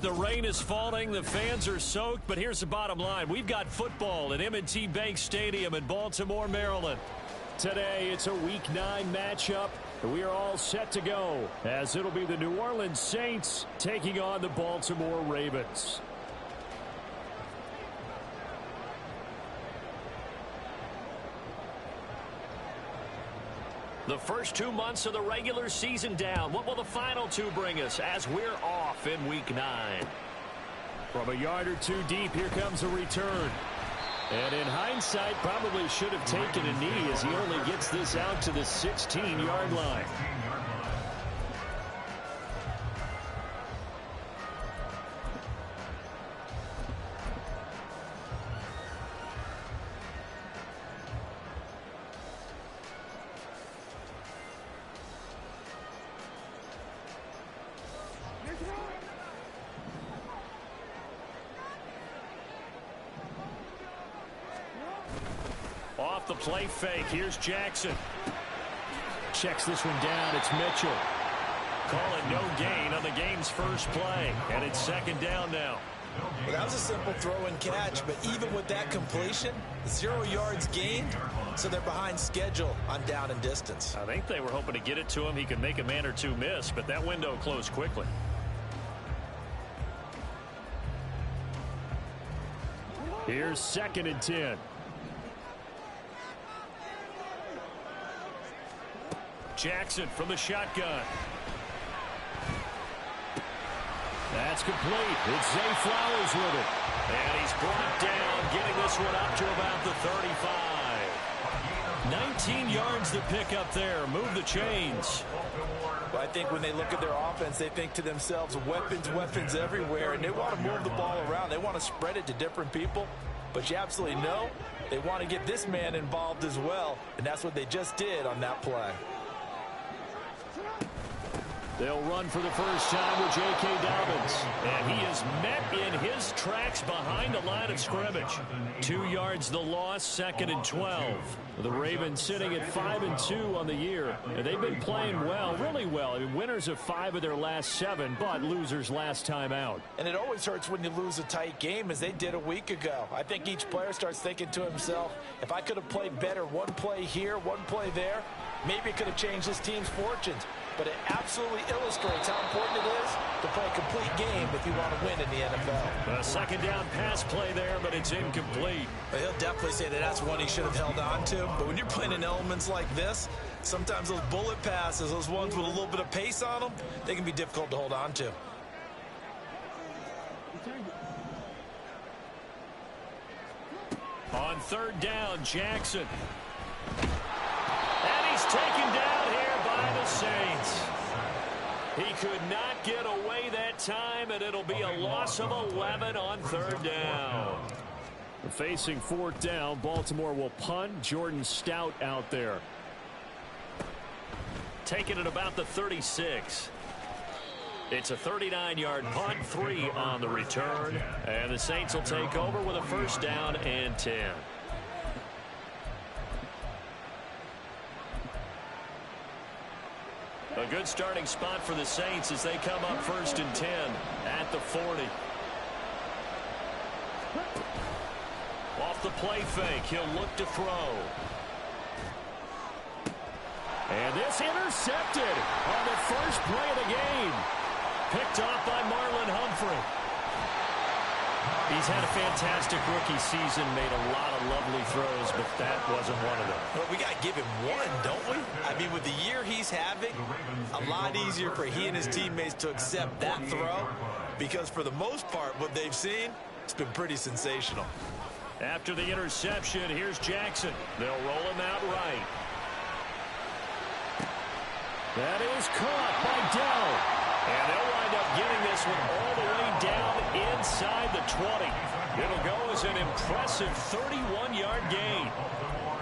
The rain is falling, the fans are soaked, but here's the bottom line. We've got football at M&T Bank Stadium in Baltimore, Maryland. Today, it's a Week 9 matchup. We are all set to go, as it'll be the New Orleans Saints taking on the Baltimore Ravens. The first 2 months of the regular season down. What will the final 2 bring us as we're off in Week 9? From a yard or 2 deep, here comes a return. And in hindsight, probably should have taken a knee as he only gets this out to the 16-yard line. Off the play fake. Here's Jackson. Checks this one down. It's Mitchell. Call it no gain on the game's first play. And it's second down now. Well, that was a simple throw and catch, but even with that completion, 0 yards gained, so they're behind schedule on down and distance. I think they were hoping to get it to him. He could make a man or 2 miss, but that window closed quickly. Here's 2nd and 10. Jackson from the shotgun. That's complete. It's Zay Flowers with it. And he's brought down, getting this one up to about the 35. 19 yards to pick up there. Move the chains. Well, I think when they look at their offense, they think to themselves, weapons everywhere, and they want to move the ball around. They want to spread it to different people. But you absolutely know they want to get this man involved as well, and that's what they just did on that play. They'll run for the first time with J.K. Dobbins. And he is met in his tracks behind the line of scrimmage. 2 yards the loss, 2nd and 12. The Ravens sitting at 5-2 on the year. And they've been playing well, really well. I mean, winners of 5 of their last 7, but losers last time out. And it always hurts when you lose a tight game, as they did a week ago. I think each player starts thinking to himself, if I could have played better one play here, one play there, maybe it could have changed this team's fortunes. But it absolutely illustrates how important it is to play a complete game if you want to win in the NFL. A second down pass play there, but it's incomplete. But he'll definitely say that that's one he should have held on to. But when you're playing in elements like this, sometimes those bullet passes, those ones with a little bit of pace on them, they can be difficult to hold on to. On 3rd down, Jackson. And he's taken down here by the Saints. He could not get away that time, and it'll be a loss of 11 on 3rd down. Facing 4th down, Baltimore will punt. Jordan Stout out there. Taking it about the 36. It's a 39-yard punt, 3 on the return. And the Saints will take over with a first down and 10. A good starting spot for the Saints as they come up 1st and 10 at the 40. Off the play fake, he'll look to throw. And this intercepted on the first play of the game. Picked off by Marlon Humphrey. He's had a fantastic rookie season, made a lot of lovely throws, but that wasn't one of them. Well, we got to give him one, don't we? I mean, with the year he's having, a lot easier for he and his teammates to accept that throw, because for the most part, what they've seen, it's been pretty sensational. After the interception, here's Jackson. They'll roll him out right. That is caught by Dell. And they'll wind up getting this one all the way down inside the 20. It'll go as an impressive 31-yard gain.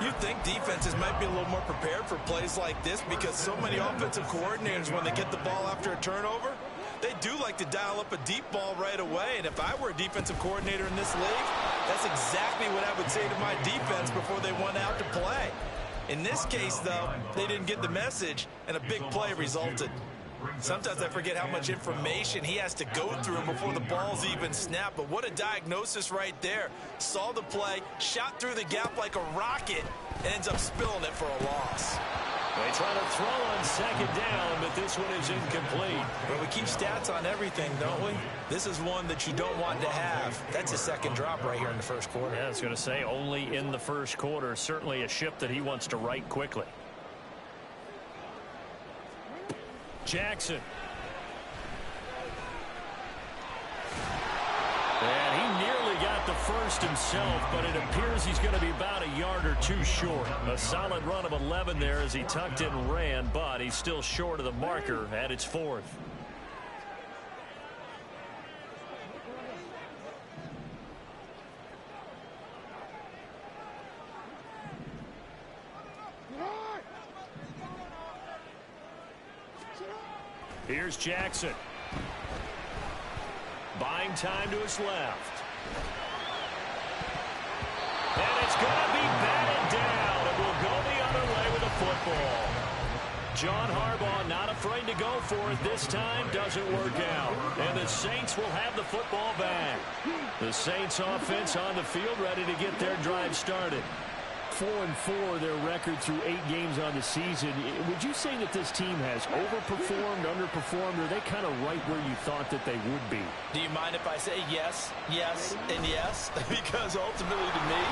You'd think defenses might be a little more prepared for plays like this, because so many offensive coordinators, when they get the ball after a turnover, they do like to dial up a deep ball right away. And if I were a defensive coordinator in this league, that's exactly what I would say to my defense before they went out to play. In this case, though, they didn't get the message, and a big play resulted. Sometimes I forget how much information he has to go through before the ball's even snapped. But what a diagnosis right there. Saw the play, shot through the gap like a rocket, and ends up spilling it for a loss. They try to throw on second down, but this one is incomplete. But we keep stats on everything, don't we? This is one that you don't want to have. That's a second drop right here in the first quarter. Yeah, I was going to say only in the first quarter. Certainly a ship that he wants to right quickly. Jackson. And he nearly got the first himself, but it appears he's going to be about a yard or two short. A solid run of 11 there as he tucked it and ran, but he's still short of the marker at its fourth. Here's Jackson. Buying time to his left. And it's going to be batted down. It will go the other way with the football. John Harbaugh not afraid to go for it this time. Doesn't work out. And the Saints will have the football back. The Saints offense on the field ready to get their drive started. 4-4 their record through 8 games on the season. Would you say that this team has overperformed, underperformed, or are they kind of right where you thought that they would be? Do you mind if I say yes, yes, and yes? Because ultimately to me,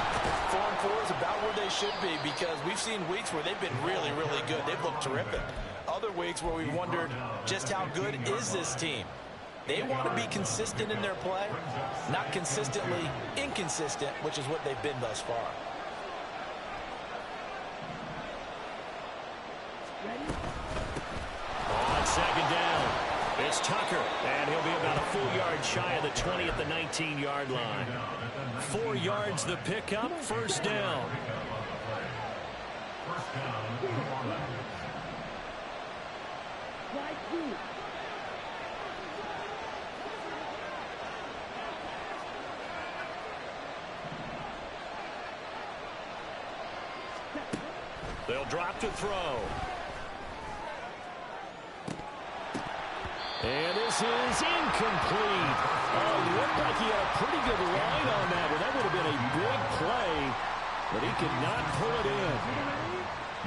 4-4 is about where they should be, because we've seen weeks where they've been really, really good. They've looked terrific. Other weeks where we wondered just how good is this team? They want to be consistent in their play, not consistently inconsistent, which is what they've been thus far. On second down, it's Tucker, and he'll be about a full yard shy of the 20 at the 19-yard line. 4 yards the pickup, first down. They'll drop to throw. And this is incomplete. Oh, it looked like he had a pretty good line on that one. That would have been a big play, but he could not pull it in.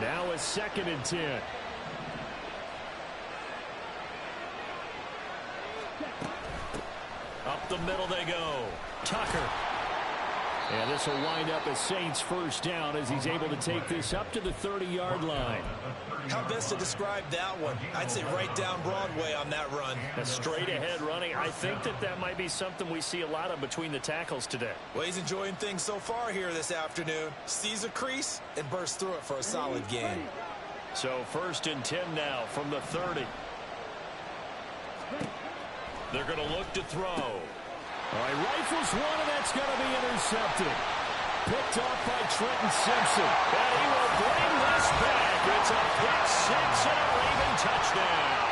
Now it's 2nd and 10. Up the middle they go. Tucker. And this will wind up a Saints first down as he's able to take this up to the 30-yard line. How best to describe that one? I'd say right down Broadway on that run. A straight ahead running. I think that might be something we see a lot of between the tackles today. Well, he's enjoying things so far here this afternoon. Sees a crease and bursts through it for a solid game. So 1st and 10 now from the 30. They're going to look to throw. All right, rifles one, and that's going to be intercepted. Picked off by Trenton Simpson. And he will bring this back. It's a pick six and a Raven touchdown.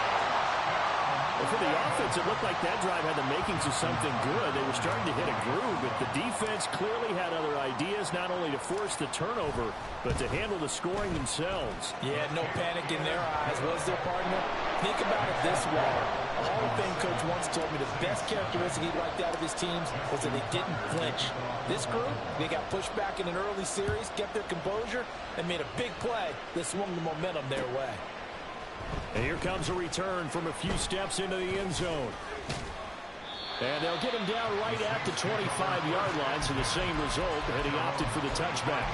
Well, for the offense, it looked like that drive had the makings of something good. They were starting to hit a groove, but the defense clearly had other ideas, not only to force the turnover, but to handle the scoring themselves. Yeah, no panic in their eyes, was there, partner? Think about it this way. A Hall of Fame coach once told me the best characteristic he liked out of his teams was that they didn't flinch. This group, they got pushed back in an early series, kept their composure, and made a big play that swung the momentum their way. And here comes a return from a few steps into the end zone. And they'll get him down right at the 25-yard line, so the same result, and he opted for the touchback.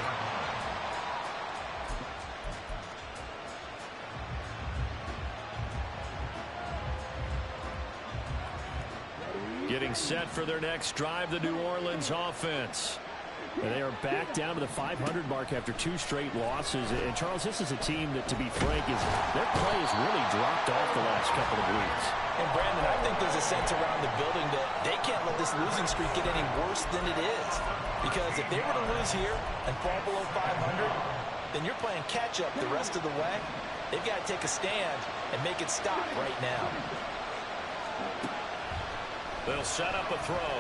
Getting set for their next drive, the New Orleans offense. And they are back down to the 500 mark after 2 straight losses. And, Charles, this is a team that, to be frank, their play has really dropped off the last couple of weeks. And, Brandon, I think there's a sense around the building that they can't let this losing streak get any worse than it is. Because if they were to lose here and fall below 500, then you're playing catch-up the rest of the way. They've got to take a stand and make it stop right now. They'll set up a throw.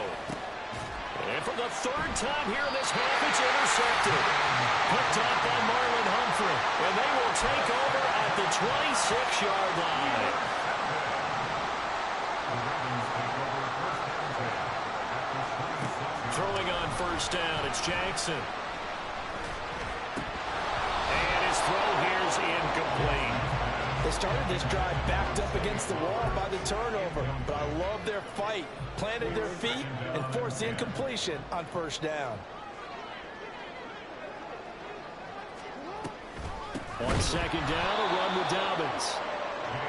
And for the 3rd time here in this half, it's intercepted. Picked off by Marlon Humphrey. And they will take over at the 26-yard line. Throwing on first down, it's Jackson. And his throw here's incomplete. They started this drive backed up against the wall by the turnover, but I love their fight. Planted their feet and forced the incompletion on first down. On second down, a run with Dobbins.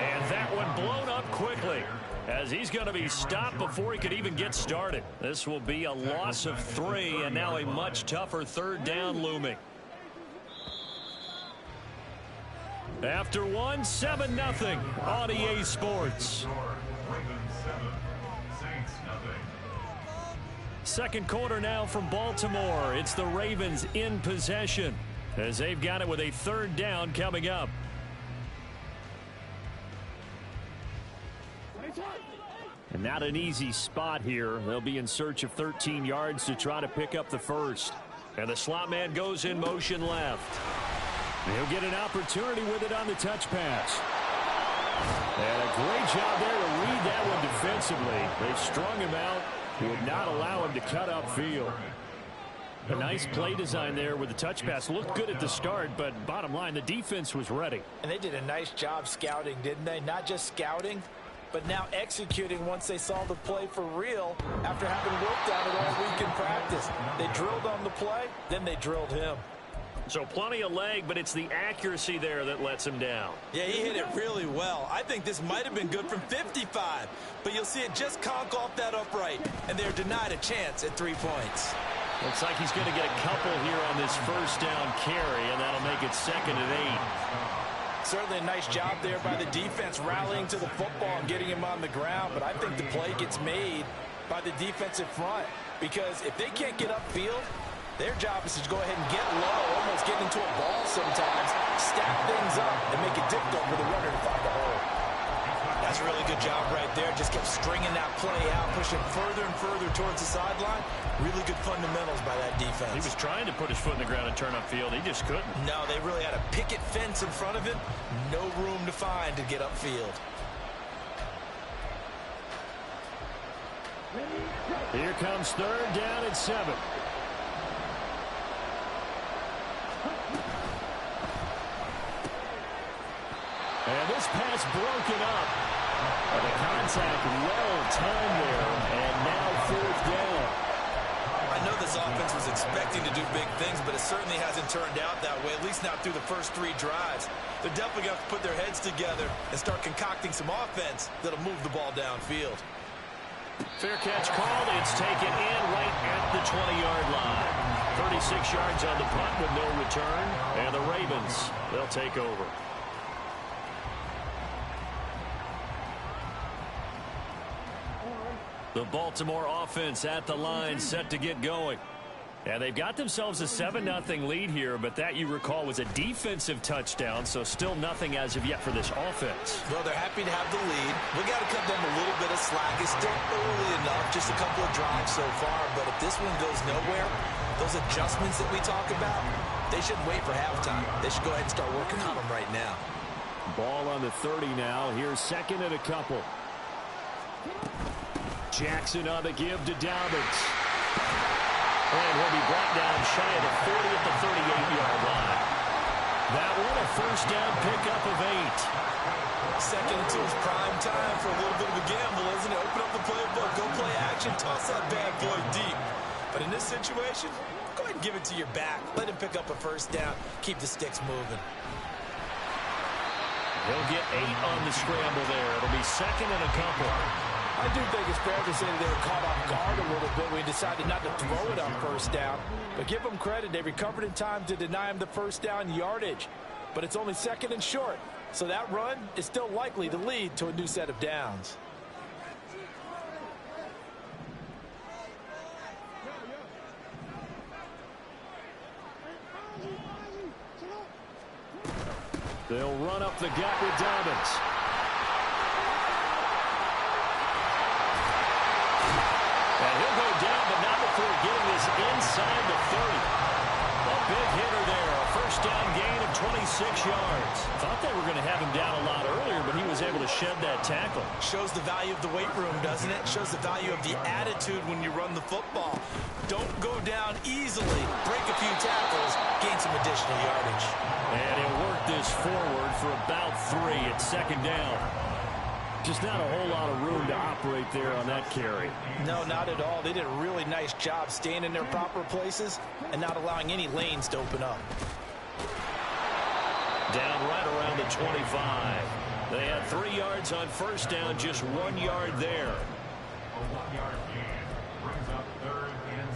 And that one blown up quickly as he's going to be stopped before he could even get started. This will be a loss of 3, and now a much tougher third down looming. After 7-0 on EA Sports. Second quarter now from Baltimore. It's the Ravens in possession as they've got it with a third down coming up. And not an easy spot here. They'll be in search of 13 yards to try to pick up the first. And the slot man goes in motion left. He'll get an opportunity with it on the touch pass. And a great job there to read that one defensively. They strung him out, would not allow him to cut upfield. A nice play design there with the touch pass. Looked good at the start, but bottom line, the defense was ready. And they did a nice job scouting, didn't they? Not just scouting, but now executing once they saw the play for real after having worked on it all week in practice. They drilled on the play, then they drilled him. So plenty of leg, but it's the accuracy there that lets him down. Yeah, he hit it really well. I think this might have been good from 55, but you'll see it just conk off that upright, and they're denied a chance at 3 points. Looks like he's going to get a couple here on this first down carry, and that'll make it 2nd and 8. Certainly a nice job there by the defense rallying to the football and getting him on the ground, but I think the play gets made by the defensive front because if they can't get upfield, their job is to go ahead and get low, almost get into a ball sometimes, stack things up, and make it difficult for the runner to find a hole. That's a really good job right there. Just kept stringing that play out, pushing further and further towards the sideline. Really good fundamentals by that defense. He was trying to put his foot in the ground and turn upfield. He just couldn't. No, they really had a picket fence in front of him. No room to find to get upfield. Here comes third down and 7. And this pass broken up. And the contact well timed there. And now 4th down. I know this offense was expecting to do big things, but it certainly hasn't turned out that way, at least not through the first 3 drives. They're definitely going to have to put their heads together and start concocting some offense that'll move the ball downfield. Fair catch called. It's taken in right at the 20-yard line. 36 yards on the punt with no return. And the Ravens, they'll take over. The Baltimore offense at the line, set to get going. And they've got themselves a 7-0 lead here, but that, you recall, was a defensive touchdown, so still nothing as of yet for this offense. Well, they're happy to have the lead. We got to cut them a little bit of slack. It's still early enough, just a couple of drives so far, but if this one goes nowhere, those adjustments that we talk about, they shouldn't wait for halftime. They should go ahead and start working on them right now. Ball on the 30 now. Here's 2nd and a couple. Jackson on the give to Dobbins. And he'll be brought down shy of the 40 at the 38-yard line. That one a first down pickup of 8. Second and 2 is prime time for a little bit of a gamble, isn't it? Open up the playbook, go play action, toss that bad boy deep. But in this situation, go ahead and give it to your back. Let him pick up a first down. Keep the sticks moving. He'll get 8 on the scramble there. It'll be 2nd and a couple. I do think it's fair to say that they were caught off guard a little bit. We decided not to throw it on first down. But give them credit. They recovered in time to deny him the first down yardage. But it's only 2nd and short. So that run is still likely to lead to a new set of downs. They'll run up the gut with Dobbins. And he'll go down, but not before getting this inside the 30. A big hitter there. A first down gain of 6 yards. Thought they were going to have him down a lot earlier, but he was able to shed that tackle. Shows the value of the weight room, doesn't it? Shows the value of the attitude when you run the football. Don't go down easily. Break a few tackles, gain some additional yardage. And he'll work this forward for about 3 at 2nd down. Just not a whole lot of room to operate there on that carry. No, not at all. They did a really nice job staying in their proper places and not allowing any lanes to open up. Down right around the 25. They had 3 yards on 1st down, just 1 yard there. A 1-yard gain brings up 3rd and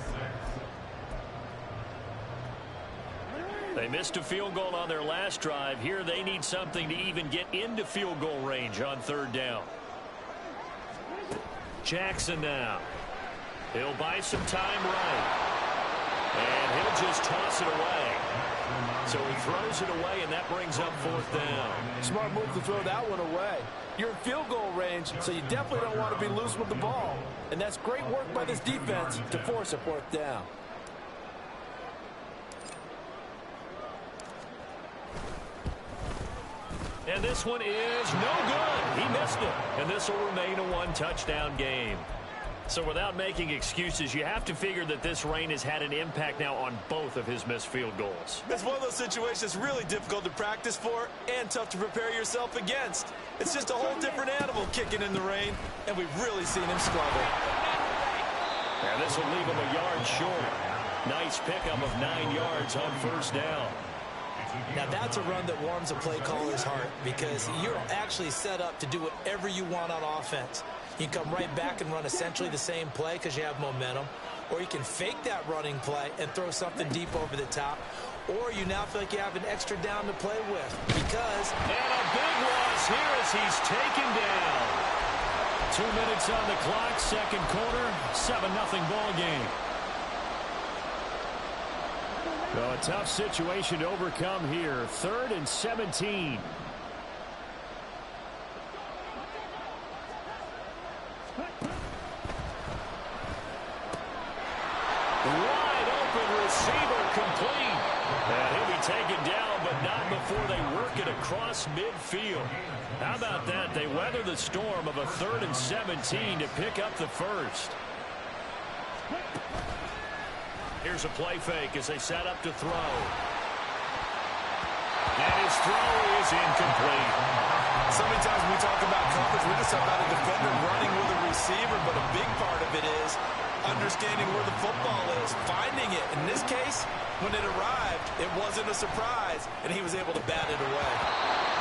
6. They missed a field goal on their last drive. Here they need something to even get into field goal range on 3rd down. Jackson now. He'll buy some time right. And he'll just toss it away. So he throws it away, and that brings up 4th down. Smart move to throw that one away. You're in field goal range, so you definitely don't want to be loose with the ball. And that's great work by this defense to force a 4th down. And this one is no good. He missed it. And this will remain a 1-touchdown game. So without making excuses, you have to figure that this rain has had an impact now on both of his missed field goals. It's one of those situations really difficult to practice for and tough to prepare yourself against. It's just a whole different animal kicking in the rain, and we've really seen him struggle. And this will leave him a yard short. Nice pickup of 9 yards on 1st down. Now that's a run that warms a play caller's heart because you're actually set up to do whatever you want on offense. You can come right back and run essentially the same play because you have momentum, or you can fake that running play and throw something deep over the top, or you now feel like you have an extra down to play with because... And a big loss here as he's taken down. 2 minutes on the clock, 2nd quarter, 7-0 ball game. So a tough situation to overcome here. 3rd and 17. Wide open receiver complete. And he'll be taken down, but not before they work it across midfield. How about that? They weather the storm of a 3rd and 17 to pick up the 1st. Here's a play fake as they set up to throw. And his throw is incomplete. So many times when we talk about coverage, we just talk about a defender running with a receiver, but a big part of it is understanding where the football is, finding it. In this case, when it arrived, it wasn't a surprise, and he was able to bat it away.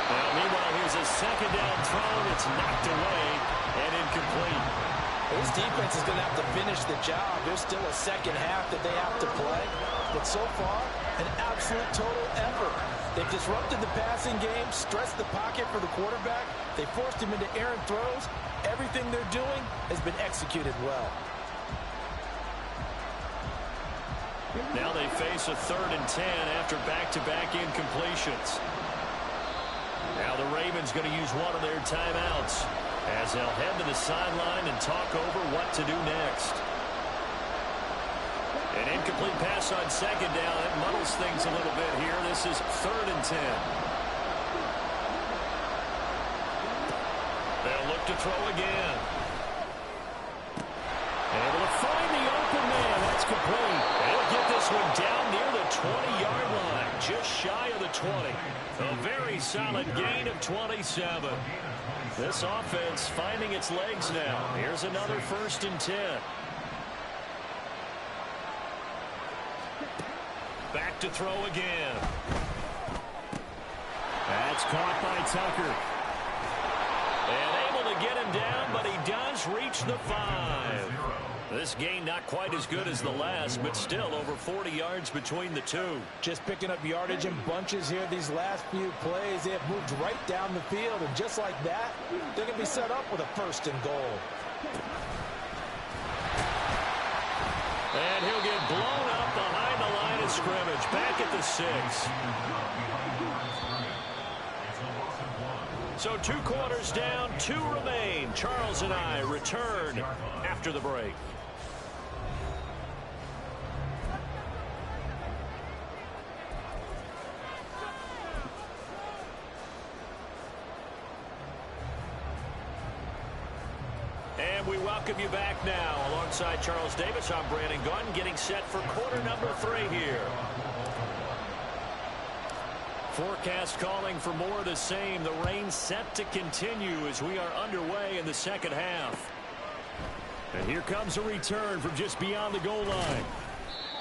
Well, meanwhile, here's a 2nd down throw. It's knocked away and incomplete. This defense is going to have to finish the job. There's still a 2nd half that they have to play. But so far, an absolute total effort. They've disrupted the passing game, stressed the pocket for the quarterback. They forced him into errant throws. Everything they're doing has been executed well. Now they face a 3rd and 10 after back-to-back incompletions. Now the Ravens going to use one of their timeouts as they'll head to the sideline and talk over what to do next. An incomplete pass on 2nd down. It muddles things a little bit here. This is 3rd and 10. They'll look to throw again. Able to find the open man. That's complete. They'll get this one down near the 20-yard line, just shy of the 20. A very solid gain of 27. This offense finding its legs now. Here's another 1st and 10. Back to throw again. That's caught by Tucker. And able to get him down, but he does reach the 5. This gain not quite as good as the last, but still over 40 yards between the two. Just picking up yardage in bunches here. These last few plays, they have moved right down the field. And just like that, they're going to be set up with a 1st and goal. And he'll get blown up behind the line of scrimmage. Back at the 6. So 2 quarters down, 2 remain. Charles and I return after the break. And we welcome you back now. Alongside Charles Davis, I'm Brandon Gunn, getting set for quarter number 3 here. Forecast calling for more of the same. The rain set to continue as we are underway in the second half. And here comes a return from just beyond the goal line.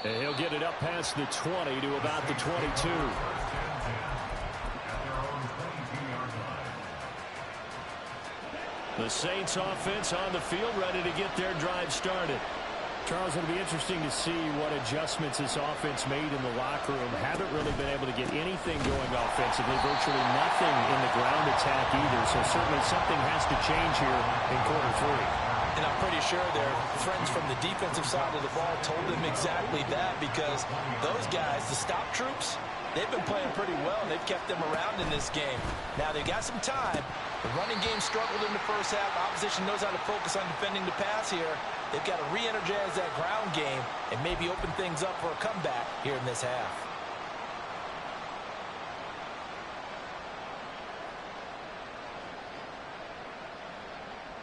And he'll get it up past the 20 to about the 22. The Saints offense on the field, ready to get their drive started. Charles, it'll be interesting to see what adjustments this offense made in the locker room. Haven't really been able to get anything going offensively, virtually nothing in the ground attack either. So certainly something has to change here in quarter 3. And I'm pretty sure their friends from the defensive side of the ball told them exactly that, because those guys, the stop troops, they've been playing pretty well, and they've kept them around in this game. Now, they've got some time. The running game struggled in the first half. Opposition knows how to focus on defending the pass here. They've got to re-energize that ground game and maybe open things up for a comeback here in this half.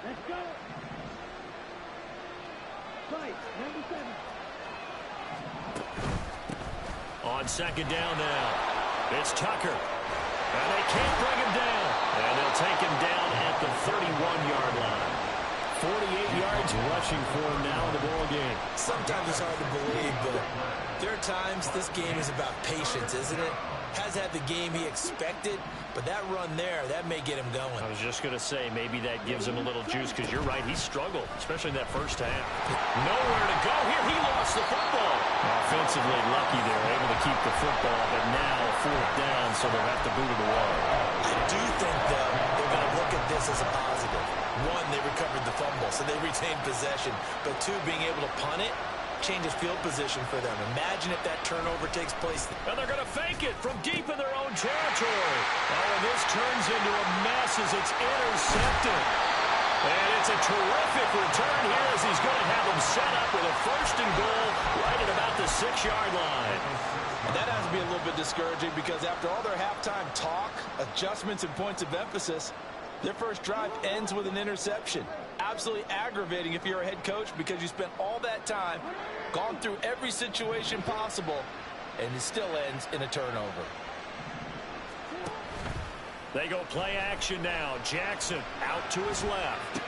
Let's go. Fight, number 7. On second down now, it's Tucker. And they can't bring him down. And they'll take him down at the 31-yard line. 48 yards rushing for him now in the ball game. Sometimes it's hard to believe, but there are times this game is about patience, isn't it? Has had the game he expected, but that run there, that may get him going. I was just going to say, maybe that gives him a little juice, because you're right, he struggled, especially in that first half. Nowhere to go here. He lost the football. Offensively lucky they were able to keep the football, but now 4th down, so they'll have to boot it away. I do think, though, they're going to look at this as a positive. 1, they recovered the fumble, so they retained possession. But 2, being able to punt it changes field position for them. Imagine if that turnover takes place. And they're going to fake it from deep in their own territory. Oh, and this turns into a mess as it's intercepted. And it's a terrific return here as he's going to have them set up with a 1st and goal right at about the 6-yard line. And that has to be a little bit discouraging, because after all their halftime talk, adjustments and points of emphasis, their first drive ends with an interception. Absolutely aggravating if you're a head coach, because you spent all that time, gone through every situation possible, and it still ends in a turnover. They go play action now. Jackson out to his left.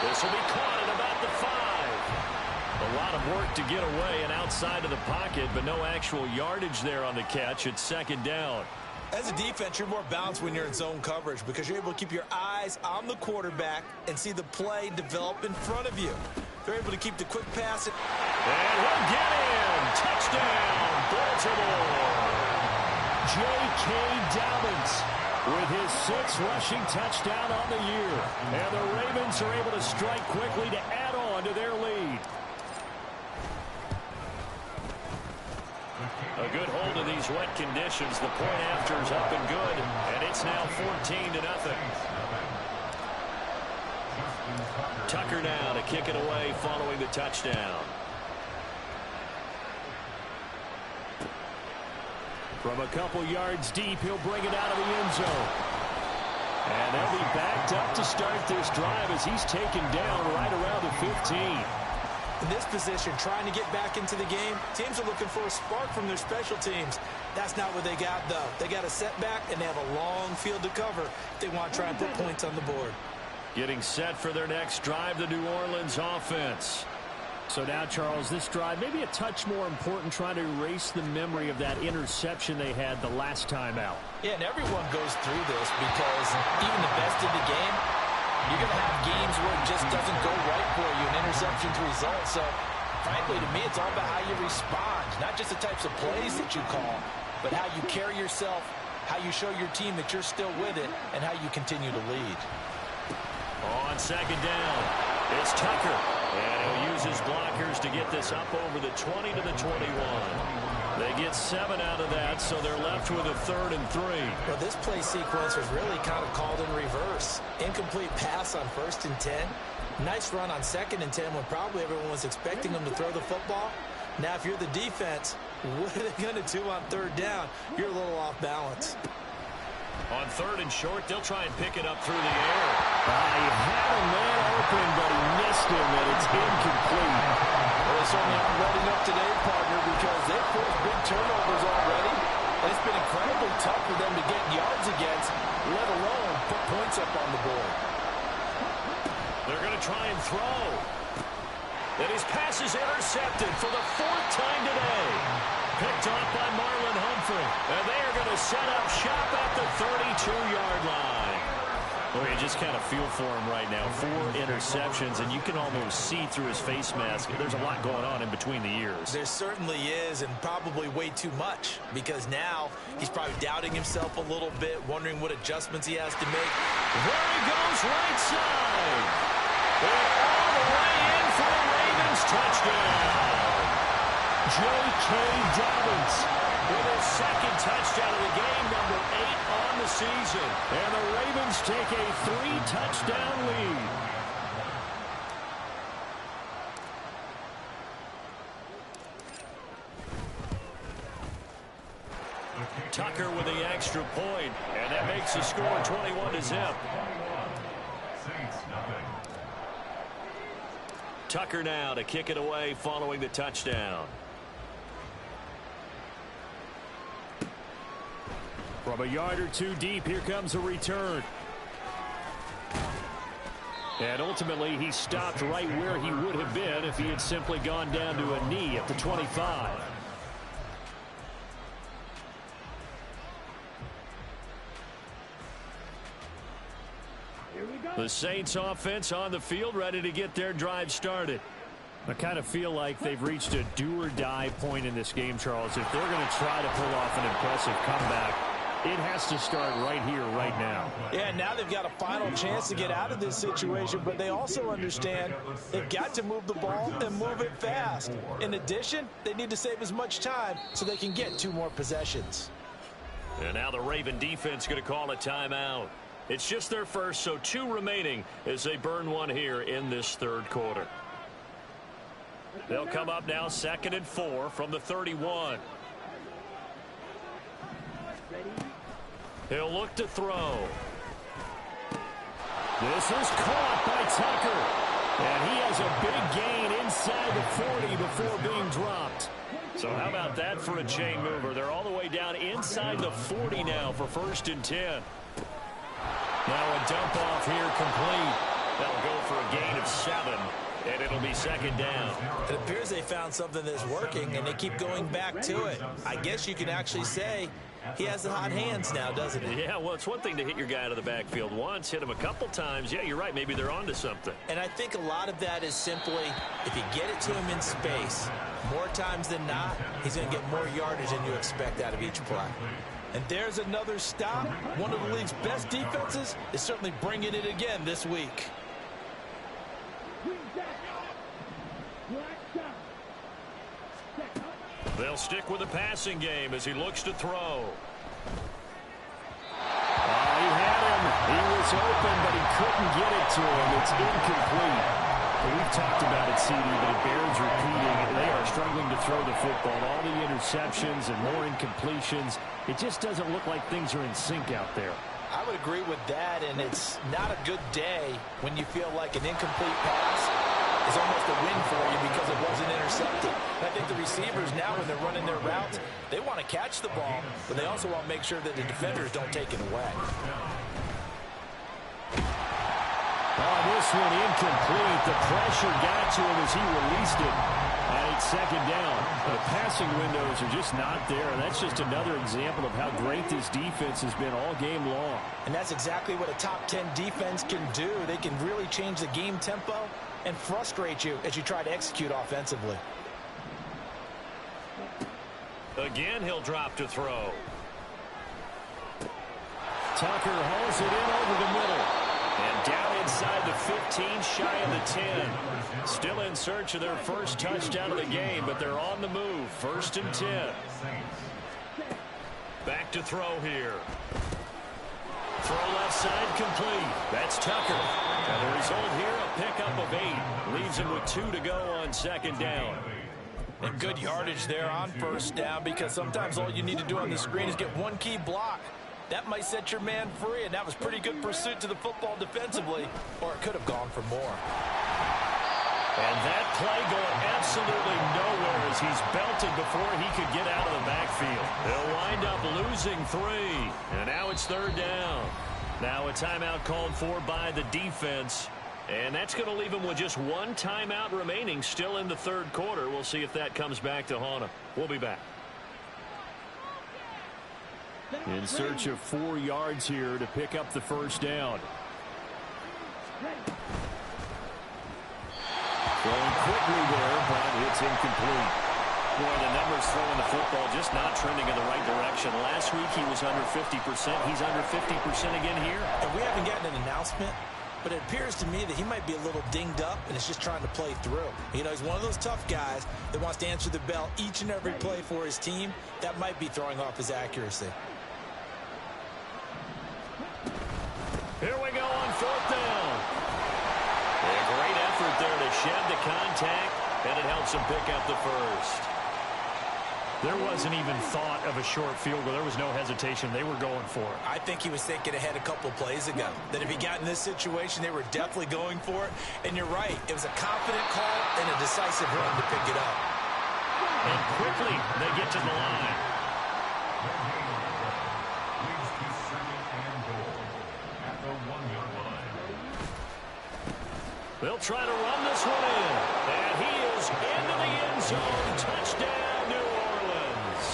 This will be caught at about the 5. A lot of work to get away and outside of the pocket, but no actual yardage there on the catch. It's 2nd down. As a defense, you're more balanced when you're in zone coverage, because you're able to keep your eyes on the quarterback and see the play develop in front of you. They're able to keep the quick pass. And he'll get in. Touchdown, Baltimore. J.K. Dobbins with his 6th rushing touchdown on the year. And the Ravens are able to strike quickly to add on to their lead. A good hold in these wet conditions. The point after is up and good, and it's now 14-0. Tucker now to kick it away following the touchdown. From a couple yards deep, he'll bring it out of the end zone. And they'll be backed up to start this drive as he's taken down right around the 15. In this position, trying to get back into the game, teams are looking for a spark from their special teams. That's not what they got, though. They got a setback, and they have a long field to cover if they want to try and put points on the board. Getting set for their next drive, the New Orleans offense. So now, Charles, this drive may be a touch more important, trying to erase the memory of that interception they had the last time out. Yeah, and everyone goes through this, because even the best in the game, you're going to have games where it just doesn't go right for you, and interceptions result. So, frankly, to me, it's all about how you respond, not just the types of plays that you call, but how you carry yourself, how you show your team that you're still with it, and how you continue to lead. On 2nd down, it's Tucker. And he'll use his blockers to get this up over the 20 to the 21. They get 7 out of that, so they're left with a 3rd and 3. Well, this play sequence was really kind of called in reverse. Incomplete pass on 1st and 10. Nice run on 2nd and 10 when probably everyone was expecting them to throw the football. Now, if you're the defense, what are they going to do on 3rd down? You're a little off balance. On 3rd and short, they'll try and pick it up through the air. He had a man open, but he missed him, and it's incomplete. Well, they certainly aren't letting up today, partner, because they've forced big turnovers already. And it's been incredibly tough for them to get yards against, let alone put points up on the board. They're going to try and throw. And his pass is intercepted for the 4th time today. Picked off by Marlon Humphrey. And they are going to set up shop at the 32-yard line. Well, you just kind of feel for him right now. 4 interceptions, and you can almost see through his face mask. There's a lot going on in between the ears. There certainly is, and probably way too much, because now he's probably doubting himself a little bit, wondering what adjustments he has to make. There he goes, right side. And all the way in for a Ravens touchdown. J.K. Dobbins with his 2nd touchdown of the game, number 8 on the season. And the Ravens take a 3-touchdown lead. Tucker with the extra point, and that makes the score 21-0. Tucker now to kick it away following the touchdown. From a yard or 2 deep, here comes a return. And ultimately, he stopped right where he would have been if he had simply gone down to a knee at the 25. The Saints offense on the field, ready to get their drive started. I kind of feel like they've reached a do-or-die point in this game, Charles. If they're going to try to pull off an impressive comeback, it has to start right here, right now. Yeah, now they've got a final chance to get out of this situation, but they also understand they've got to move the ball and move it fast. In addition, they need to save as much time so they can get 2 more possessions. And now the Raven defense going to call a timeout. It's just their first, so 2 remaining as they burn 1 here in this 3rd quarter. They'll come up now 2nd and 4 from the 31. He'll look to throw. This is caught by Tucker. And he has a big gain inside the 40 before being dropped. So how about that for a chain mover? They're all the way down inside the 40 now for 1st and 10. Now a dump off here complete. That'll go for a gain of 7. And it'll be 2nd down. It appears they found something that's working, and they keep going back to it. I guess you can actually say he has the hot hands now, doesn't he? Yeah, well, it's one thing to hit your guy out of the backfield once, hit him a couple times. Yeah, you're right. Maybe they're onto something. And I think a lot of that is simply if you get it to him in space, more times than not, he's going to get more yardage than you expect out of each play. And there's another stop. One of the league's best defenses is certainly bringing it again this week. They'll stick with the passing game as he looks to throw. He had him. He was open, but he couldn't get it to him. It's incomplete. We've talked about it, CD, but it bears repeating. They are struggling to throw the football. All the interceptions and more incompletions. It just doesn't look like things are in sync out there. I would agree with that, and it's not a good day when you feel like an incomplete pass is almost a win for you because it wasn't intercepted. And I think the receivers now, when they're running their routes, they want to catch the ball, but they also want to make sure that the defenders don't take it away. Oh, this one incomplete. The pressure got to him as he released it. And it's 2nd down. The passing windows are just not there. And that's just another example of how great this defense has been all game long. And that's exactly what a top 10 defense can do. They can really change the game tempo and frustrate you as you try to execute offensively. Again, he'll drop to throw. Tucker hauls it in over the middle. And down inside the 15, shy of the 10. Still in search of their first touchdown of the game, but they're on the move. 1st and 10. Back to throw here. Throw left side complete. That's Tucker. And the result here, a pickup of 8. Leaves him with 2 to go on 2nd down. And good yardage there on 1st down, because sometimes all you need to do on the screen is get one key block. That might set your man free, and that was pretty good pursuit to the football defensively, or it could have gone for more. And that play going absolutely nowhere as he's belted before he could get out of the backfield. They'll wind up losing 3, and now it's 3rd down. Now a timeout called for by the defense, and that's going to leave him with just 1 timeout remaining still in the 3rd quarter. We'll see if that comes back to haunt him. We'll be back. In search of 4 yards here to pick up the 1st down. Throwing quickly there, but it's incomplete. Boy, the numbers throwing the football just not trending in the right direction. Last week he was under 50%. He's under 50% again here. And we haven't gotten an announcement, but it appears to me that he might be a little dinged up and is just trying to play through. You know, he's one of those tough guys that wants to answer the bell each and every play for his team. That might be throwing off his accuracy. Here we go on 4th down. A great effort there to shed the contact, and it helps him pick up the 1st. There wasn't even thought of a short field goal. There was no hesitation. They were going for it. I think he was thinking ahead a couple of plays ago, that if he got in this situation, they were definitely going for it. And you're right. It was a confident call and a decisive run to pick it up. And quickly, they get to the line. They'll try to run this one in. And he is into the end zone. Touchdown, New Orleans.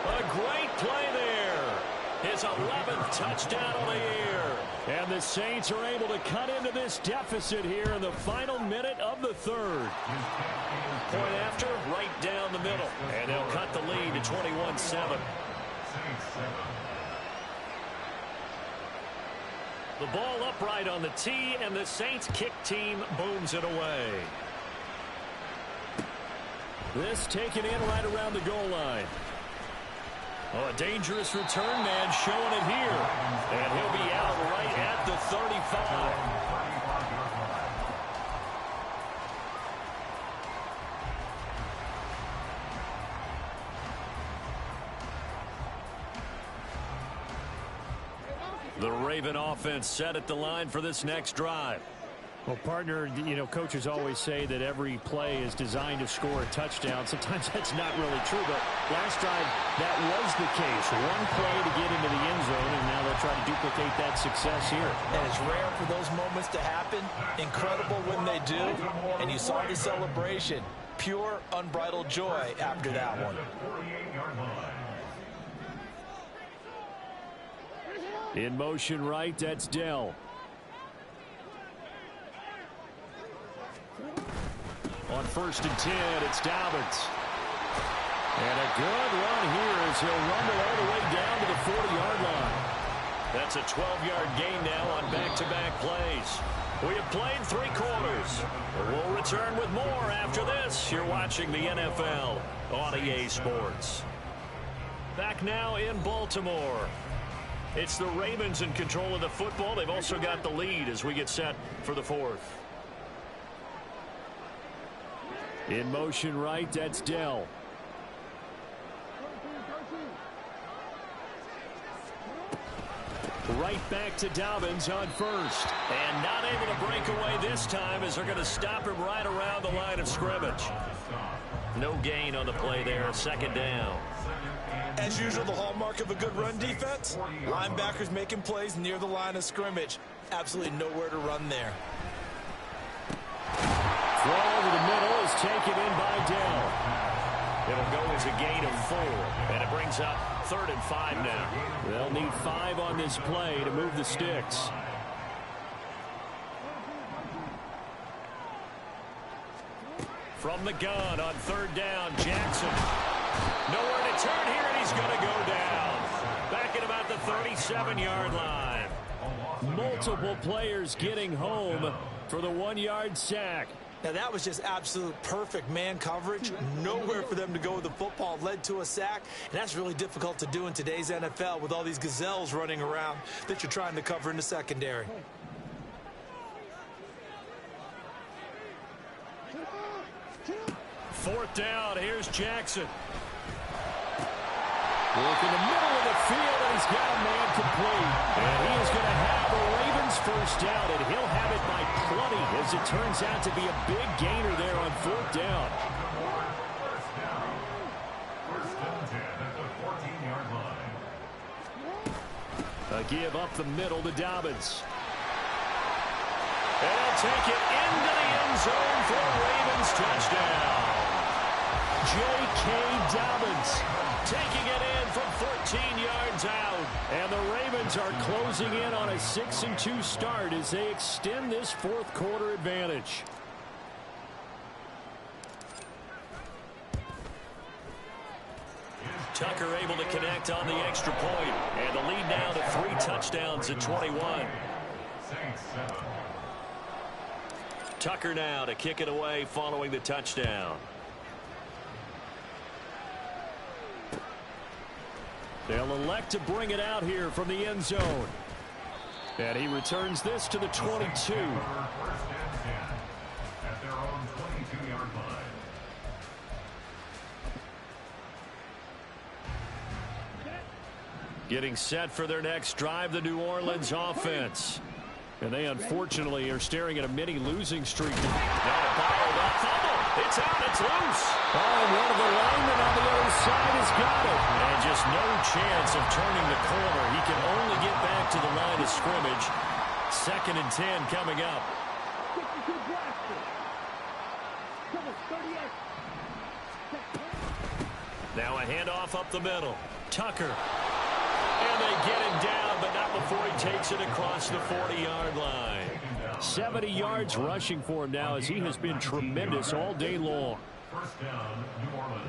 A great play there. His 11th touchdown of the year. And the Saints are able to cut into this deficit here in the final minute of the 3rd. Point after, right down the middle. And they'll cut the lead to 21-7. The ball upright on the tee, and the Saints kick team booms it away. This taken in right around the goal line. Oh, a dangerous return man showing it here. And he'll be out right at the 35. The Raven offense set at the line for this next drive. Well, partner, you know, coaches always say that every play is designed to score a touchdown. Sometimes that's not really true, but last drive, that was the case. 1 play to get into the end zone, and now they'll try to duplicate that success here. And it's rare for those moments to happen. Incredible when they do. And you saw the celebration. Pure, unbridled joy after that one. In motion right, that's Dell. On 1st and 10, it's Dobbins. And a good run here as he'll rumble all the way down to the 40-yard line. That's a 12-yard gain now on back-to-back plays. We have played 3 quarters. We'll return with more after this. You're watching the NFL on EA Sports. Back now in Baltimore. It's the Ravens in control of the football. They've also got the lead as we get set for the 4th. In motion right, that's Dell. Right back to Dobbins on 1st. And not able to break away this time as they're going to stop him right around the line of scrimmage. No gain on the play there, 2nd down. As usual, the hallmark of a good run defense, linebackers making plays near the line of scrimmage. Absolutely nowhere to run there. Throw over the middle is taken in by Dell. It'll go as a gain of 4, and it brings up 3rd and 5 now. They'll need 5 on this play to move the sticks. From the gun on 3rd down, Jackson. Nowhere to turn here, and he's going to go down. Back at about the 37-yard line. Multiple players getting home for the 1-yard sack. Now, that was just absolute perfect man coverage. Nowhere for them to go with the football. Led to a sack, and that's really difficult to do in today's NFL with all these gazelles running around that you're trying to cover in the secondary. Fourth down, here's Jackson. Look in the middle of the field, and he's got a man complete. And he is going to have the Ravens first down, and he'll have it by plenty, as it turns out to be a big gainer there on fourth down. First and 10 at the 14-yard line. A give up the middle to Dobbins. And he'll take it into the end zone for a Ravens touchdown. J.K. Dobbins taking it in from 14 yards out. And the Ravens are closing in on a 6-2 start as they extend this fourth quarter advantage. Tucker able to connect on the extra point. And the lead now to 3 touchdowns at 21. Saints 7. Tucker now to kick it away following the touchdown. They'll elect to bring it out here from the end zone. And he returns this to the 22. First and 10 at their own 22-yard line. Getting set for their next drive, the New Orleans offense. And they unfortunately are staring at a mini losing streak. Now bottled up, fumble. It's out, it's loose. Oh, one of the linemen on the other side has got it. And just no chance of turning the corner. He can only get back to the line of scrimmage. 2nd and 10 coming up. Now a handoff up the middle. Tucker. And they get him down, but not before he takes it across the 40-yard line. 70 yards rushing for him now as he has been tremendous all day long. First down, New Orleans.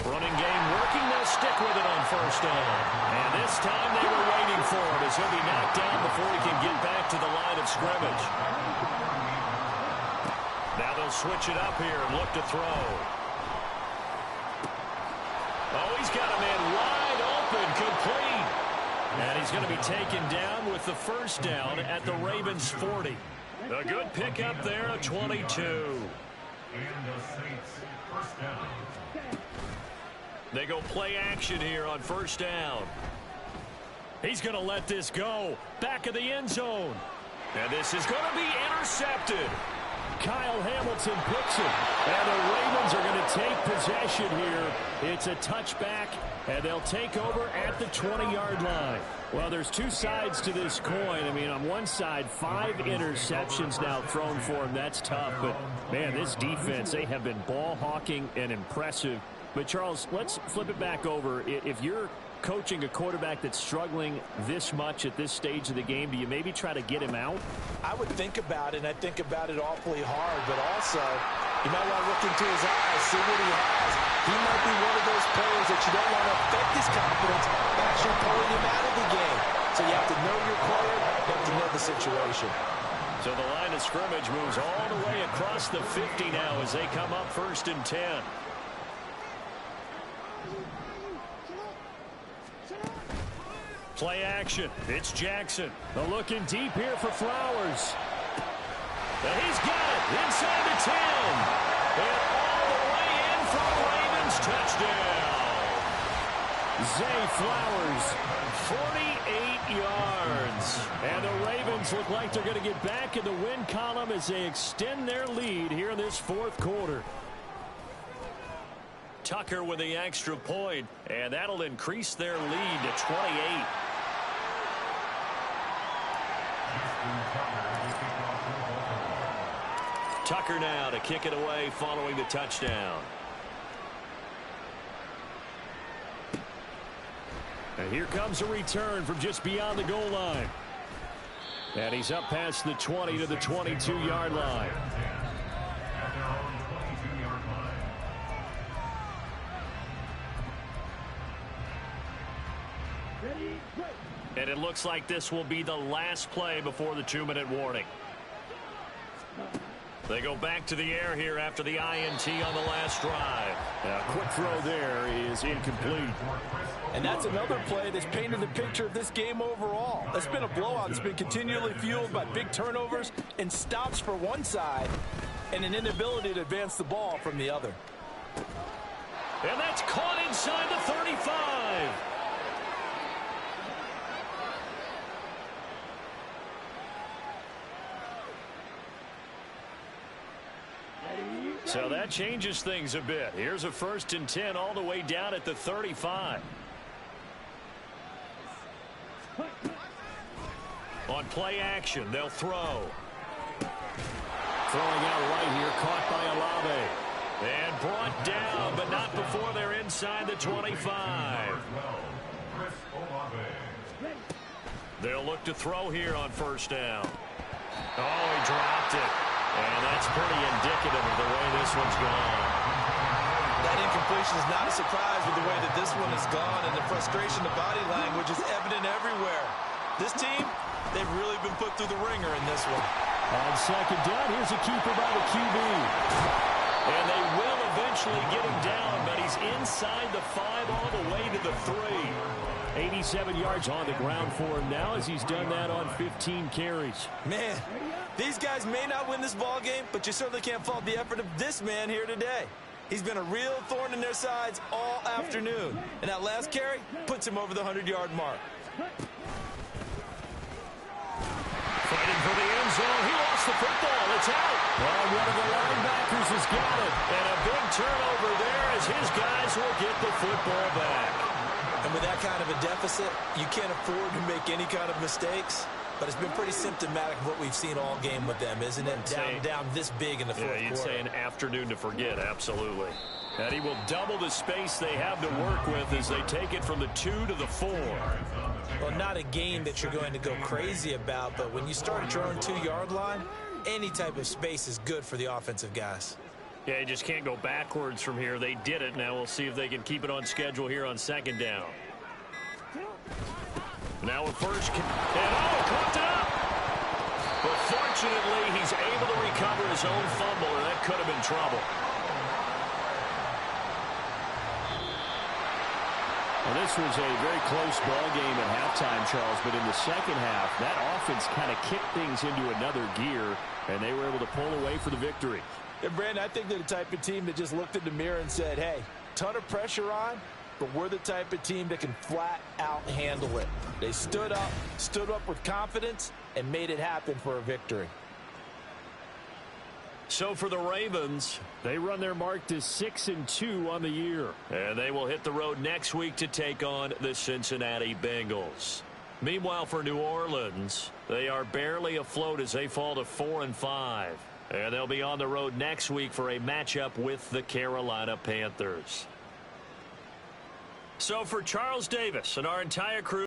Running game working, they'll stick with it on first down. And this time they were waiting for him as he'll be knocked down before he can get back to the line of scrimmage. Now they'll switch it up here and look to throw. Oh, he's got a man wide open, complete. And he's going to be taken down with the first down at the Ravens 40. A good pickup there, a 22. And the Saints first down. They go play action here on first down. He's going to let this go. Back of the end zone. And this is going to be intercepted. Kyle Hamilton picks it. And the Ravens are going to take possession here. It's a touchback, and they'll take over at the 20-yard line. Well, there's two sides to this coin. I mean, on one side, 5 interceptions now thrown for him. That's tough. But, man, this defense, they have been ball hawking and impressive. But, Charles, let's flip it back over. If you're coaching a quarterback that's struggling this much at this stage of the game, do you maybe try to get him out? I would think about it, and I think about it awfully hard, but also you might want to look into his eyes, see what he has. He might be one of those players that you don't want to affect his confidence by actually pulling him out of the game. So you have to know your player, you have to know the situation. So the line of scrimmage moves all the way across the 50 now as they come up 1st and 10. Play action. It's Jackson. They're looking deep here for Flowers. And he's got it inside the 10. And all the way in for a Ravens touchdown. Zay Flowers, 48 yards. And the Ravens look like they're going to get back in the win column as they extend their lead here in this fourth quarter. Tucker with the extra point, and that'll increase their lead to 28. Tucker now to kick it away following the touchdown. And here comes a return from just beyond the goal line. And he's up past the 20 to the 22-yard line. And it looks like this will be the last play before the 2-minute warning. They go back to the air here after the INT on the last drive. A quick throw there is incomplete. And that's another play that's painted the picture of this game overall. It's been a blowout. It's been continually fueled by big turnovers and stops for one side and an inability to advance the ball from the other. And that's caught inside the 35. So that changes things a bit. Here's a 1st and 10 all the way down at the 35. On play action, they'll throw. Throwing out right here, caught by Olave. And brought down, but not before they're inside the 25. They'll look to throw here on 1st down. Oh, he dropped it. And that's pretty indicative of the way this one's gone. That incompletion is not a surprise with the way that this one has gone, and the frustration, the body language is evident everywhere. This team, they've really been put through the ringer in this one. On 2nd down, here's a keeper by the QB. And they will eventually get him down, but he's inside the 5 all the way to the 3. 87 yards on the ground for him now as he's done that on 15 carries. Man, these guys may not win this ball game, but you certainly can't fault the effort of this man here today. He's been a real thorn in their sides all afternoon. And that last carry puts him over the 100-yard mark. Fighting for the end zone. He lost the football. It's out. Well, one of the linebackers has got it. And a big turnover there as his guys will get the football back. And with that kind of a deficit, you can't afford to make any kind of mistakes. But it's been pretty symptomatic of what we've seen all game with them, isn't it? Down this big in the fourth quarter. Yeah, you'd say an afternoon to forget, absolutely. And he will double the space they have to work with as they take it from the 2 to the 4. Well, not a game that you're going to go crazy about, but when you start at your own 2-yard line, any type of space is good for the offensive guys. Yeah, you just can't go backwards from here. They did it. Now we'll see if they can keep it on schedule here on 2nd down. Now a 1st, and caught it up. But fortunately, he's able to recover his own fumble, and that could have been trouble. Well, this was a very close ball game at halftime, Charles, but in the second half, that offense kind of kicked things into another gear, and they were able to pull away for the victory. And Brandon, I think they're the type of team that just looked in the mirror and said, hey, ton of pressure on, but we're the type of team that can flat out handle it. They stood up with confidence, and made it happen for a victory. So for the Ravens, they run their mark to 6-2 on the year. And they will hit the road next week to take on the Cincinnati Bengals. Meanwhile, for New Orleans, they are barely afloat as they fall to 4-5. And they'll be on the road next week for a matchup with the Carolina Panthers. So for Charles Davis and our entire crew,